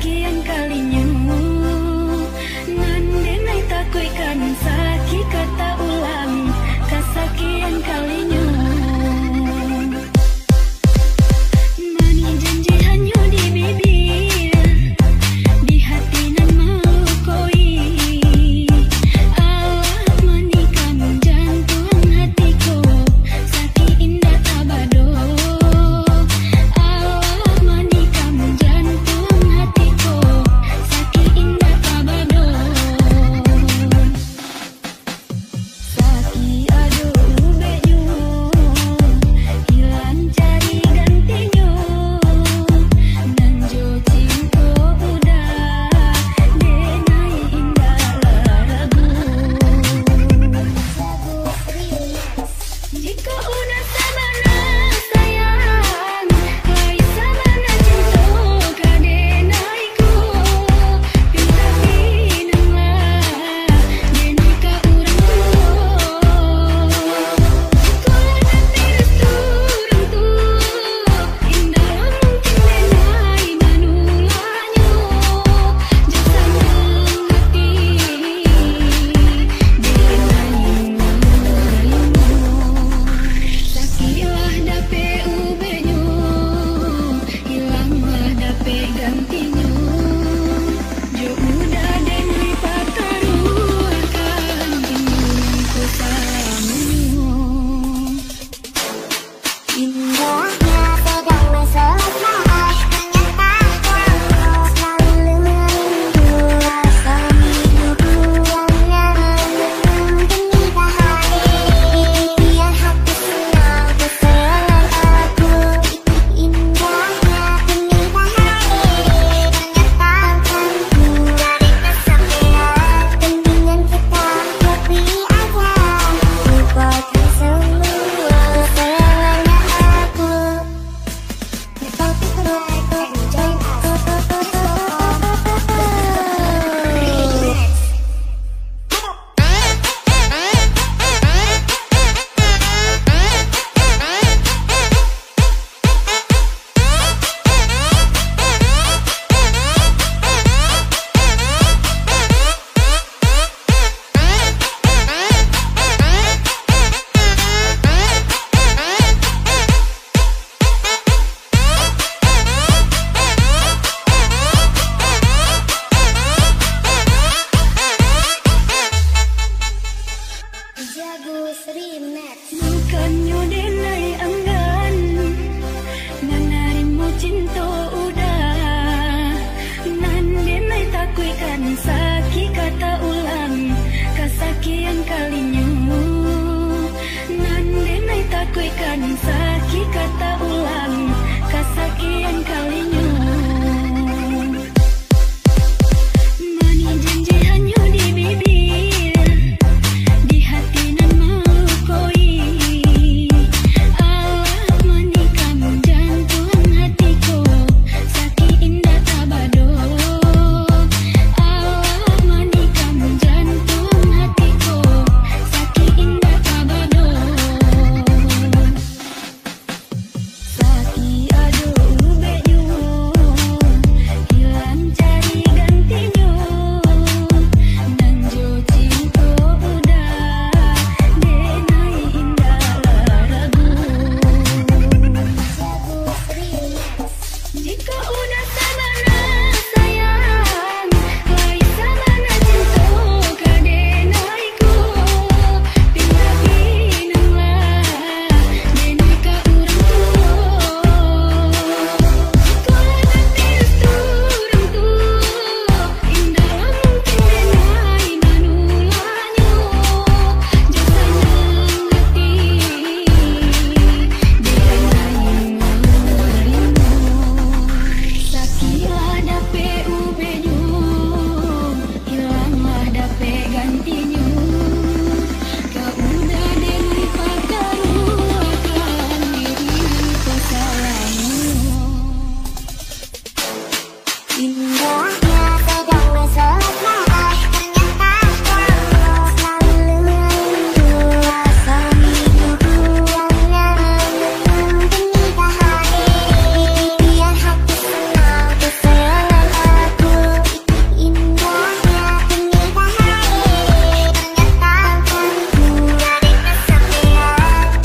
kesekian kalinya nandenai takuikan sakit kata ulang kesekian kalinya. Mani janji hanya di bibir, di hati nan mau koi. Allah manikan jantung hatiku sakit indah abado. Allah manikan jantung hatiku sakit indah abado. Sakit aduh beju hilang cari gantinya. Nanjo cinta udah denai indah lagu. Jika udah sabana sayang, lai sabana cinta kadenaiku. Pinta pinang lah denika urang tua. Sakilah dape ubenyo, hilanglah dape gantinya. Jo muda denai pakaru akan ku salamu. Indahnya sedang berselesai, ternyata kamu selalu merindu. Rasa hidupku yang demi bahagia, biar hati senang kesenangan aku. Indahnya demi bahagia, ternyata kamu dari kesepian. Mendingan kita happy aja, lupakan semua kesenangan aku. Jagus Remix. Bukannya denai enggan menarimu cinta udah. Nan denai takuikan sakit kata ulang kesekian kalinya. Nan denai takuikan sakit kata ulang kesekian kalinya. Mani janji hanya di bibir, di hati nan mau koi. Allah manikan jantung hatiku sakit indah abado. Allah manikan jantung hatiku sakit indah abado. Sakit aduh beju hilang cari gantinya. Nanjo cinta udah denai indah lagu. Jagus Remix. Jika udah sabana sayang, lai sabana cinta kadenaiku. Pinta pinang lah denika urang tua. Kalau nanti urang tua, indah mungkin denai manulanya. Jasanya hati denai merindu. Sakilah dape ubenyo, hilanglah dape gantinya. Kau udah denai pakaru akan diriku salamu. Indah